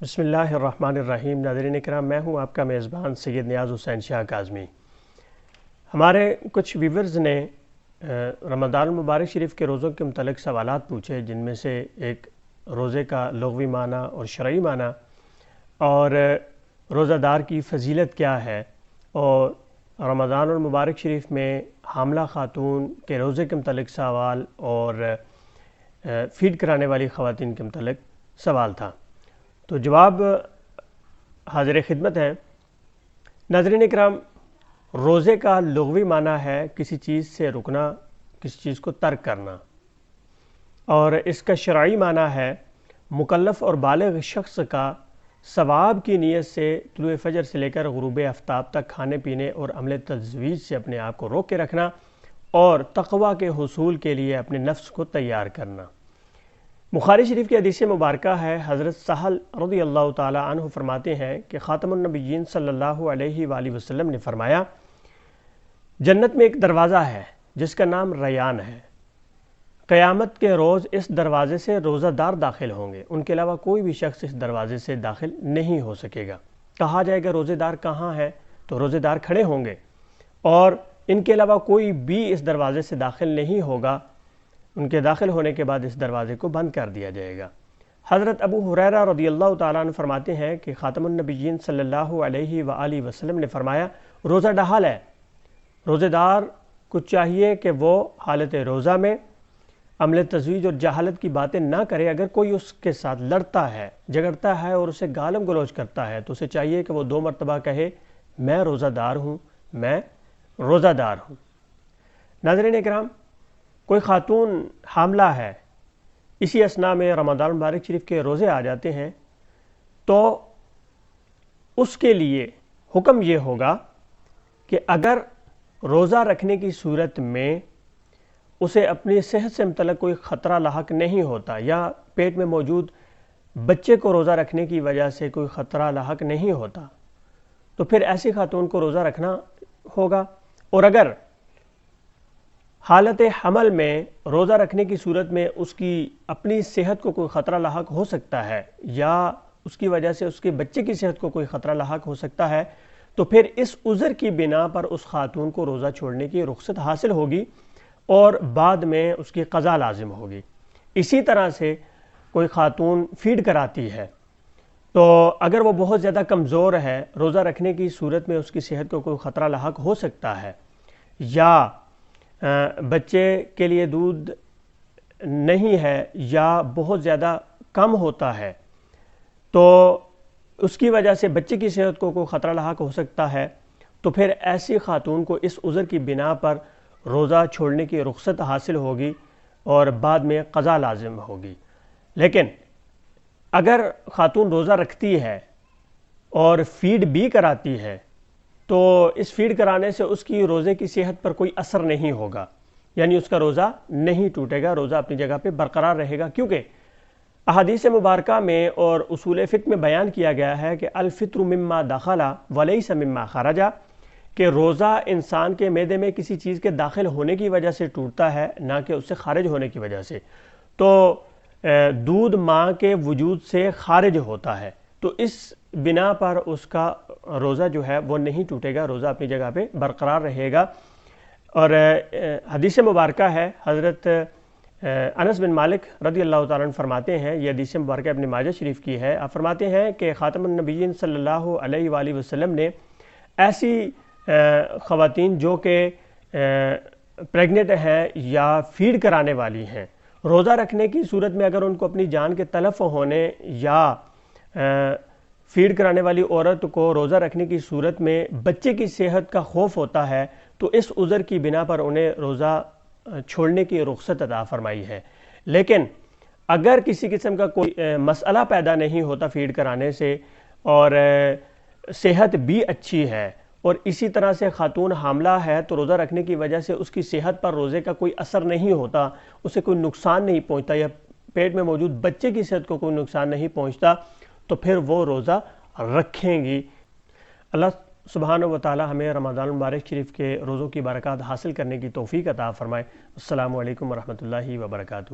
بسم اللہ الرحمن الرحیم۔ ناظرین اکرام، میں ہوں آپ کا میزبان سید نیاز حسین شاہ کاظمی۔ ہمارے کچھ ویورز نے رمضان المبارک شریف کے روزوں کے متعلق سوالات پوچھے، جن میں سے ایک روزے کا لغوی معنی اور شرعی معنی، اور روزہ دار کی فضیلت کیا ہے، اور رمضان المبارک شریف میں حاملہ خاتون کے روزے کے متعلق سوال، اور فیڈ کرانے والی خواتین کے متعلق سوال تھا۔ تو جواب حاضر خدمت ہیں۔ ناظرین اکرام، روزے کا لغوی معنی ہے کسی چیز سے رکنا، کسی چیز کو ترک کرنا، اور اس کا شرعی معنی ہے مکلف اور بالغ شخص کا ثواب کی نیت سے طلوع فجر سے لے کر غروب آفتاب تک کھانے پینے اور عمل تجویز سے اپنے آپ کو روک کے رکھنا، اور تقوی کے حصول کے لیے اپنے نفس کو تیار کرنا۔ بخاری شریف کی حدیث مبارکہ ہے، حضرت سہل رضی اللہ تعالی عنہ فرماتے ہیں کہ خاتم النبیین صلی اللہ علیہ وآلہ وسلم نے فرمایا، جنت میں ایک دروازہ ہے جس کا نام ریان ہے۔ قیامت کے روز اس دروازے سے روزہ دار داخل ہوں گے، ان کے علاوہ کوئی بھی شخص اس دروازے سے داخل نہیں ہو سکے گا۔ کہا جائے گا روزے دار کہاں ہیں، تو روزے دار کھڑے ہوں گے، اور ان کے علاوہ کوئی بھی اس دروازے سے داخل نہیں ہوگا۔ ان کے داخل ہونے کے بعد اس دروازے کو بند کر دیا جائے گا۔ حضرت ابو ہریرہ رضی اللہ تعالیٰ عنہ فرماتے ہیں کہ خاتم النبیین صلی اللہ علیہ وآلہ وسلم نے فرمایا، روزہ ڈھال ہے، روزے دار کو چاہیے کہ وہ حالت روزہ میں عمل تزویج اور جہالت کی باتیں نہ کرے۔ اگر کوئی اس کے ساتھ لڑتا ہے، جھگڑتا ہے اور اسے گالم گلوچ کرتا ہے، تو اسے چاہیے کہ وہ 2 مرتبہ کہے، میں روزہ دار ہوں، میں روزہ دار ہوں۔ ناظرین اکرام، کوئی خاتون حاملہ ہے، اسی اثناء میں رمضان المبارک شریف کے روزے آ جاتے ہیں، تو اس کے لیے حکم یہ ہوگا کہ اگر روزہ رکھنے کی صورت میں اسے اپنی صحت سے متعلق کوئی خطرہ لاحق نہیں ہوتا، یا پیٹ میں موجود بچے کو روزہ رکھنے کی وجہ سے کوئی خطرہ لاحق نہیں ہوتا، تو پھر ایسی خاتون کو روزہ رکھنا ہوگا۔ اور اگر حالت حمل میں روزہ رکھنے کی صورت میں اس کی اپنی صحت کو کوئی خطرہ لاحق ہو سکتا ہے، یا اس کی وجہ سے اس کے بچے کی صحت کو کوئی خطرہ لاحق ہو سکتا ہے، تو پھر اس عذر کی بنا پر اس خاتون کو روزہ چھوڑنے کی رخصت حاصل ہوگی، اور بعد میں اس کی قضا لازم ہوگی۔ اسی طرح سے کوئی خاتون فیڈ کراتی ہے، تو اگر وہ بہت زیادہ کمزور ہے، روزہ رکھنے کی صورت میں اس کی صحت کو کوئی خطرہ لاحق ہو سکتا ہے، یا بچے کے لیے دودھ نہیں ہے، یا بہت زیادہ کم ہوتا ہے، تو اس کی وجہ سے بچے کی صحت کو کوئی خطرہ لاحق ہو سکتا ہے، تو پھر ایسی خاتون کو اس عذر کی بنا پر روزہ چھوڑنے کی رخصت حاصل ہوگی، اور بعد میں قضا لازم ہوگی۔ لیکن اگر خاتون روزہ رکھتی ہے اور فیڈ بھی کراتی ہے، تو اس فیڈ کرانے سے اس کی روزے کی صحت پر کوئی اثر نہیں ہوگا، یعنی اس کا روزہ نہیں ٹوٹے گا، روزہ اپنی جگہ پہ برقرار رہے گا، کیونکہ احادیث مبارکہ میں اور اصول فقہ میں بیان کیا گیا ہے کہ الفطر مما دخل ولیس مما خرج، کہ روزہ انسان کے معدے میں کسی چیز کے داخل ہونے کی وجہ سے ٹوٹتا ہے، نہ کہ اس سے خارج ہونے کی وجہ سے۔ تو دودھ ماں کے وجود سے خارج ہوتا ہے، تو اس بنا پر اس کا روزہ جو ہے وہ نہیں ٹوٹے گا، روزہ اپنی جگہ پہ برقرار رہے گا۔ اور حدیث مبارکہ ہے، حضرت انس بن مالک رضی اللہ تعالیٰ عنہ فرماتے ہیں، یہ حدیث مبارکہ ابن ماجہ شریف کی ہے، آپ فرماتے ہیں کہ خاتم النبیین صلی اللہ علیہ وآلہ وسلم نے ایسی خواتین جو کہ پریگننٹ ہیں یا فیڈ کرانے والی ہیں، روزہ رکھنے کی صورت میں اگر ان کو اپنی جان کے تلف ہونے، یا فیڈ کرانے والی عورت کو روزہ رکھنے کی صورت میں بچے کی صحت کا خوف ہوتا ہے، تو اس عذر کی بنا پر انہیں روزہ چھوڑنے کی رخصت عطا فرمائی ہے۔ لیکن اگر کسی قسم کا کوئی مسئلہ پیدا نہیں ہوتا فیڈ کرانے سے، اور صحت بھی اچھی ہے، اور اسی طرح سے خاتون حاملہ ہے، تو روزہ رکھنے کی وجہ سے اس کی صحت پر روزے کا کوئی اثر نہیں ہوتا، اسے کوئی نقصان نہیں پہنچتا، یا پیٹ میں موجود بچے کی صحت کو کوئی نقصان نہیں پہنچتا، تو پھر وہ روزہ رکھیں گی۔ اللہ سبحانہ و تعالی ہمیں رمضان المبارک شریف کے روزوں کی برکات حاصل کرنے کی توفیق عطا فرمائے۔ السلام علیکم ورحمۃ اللہ وبرکاتہ۔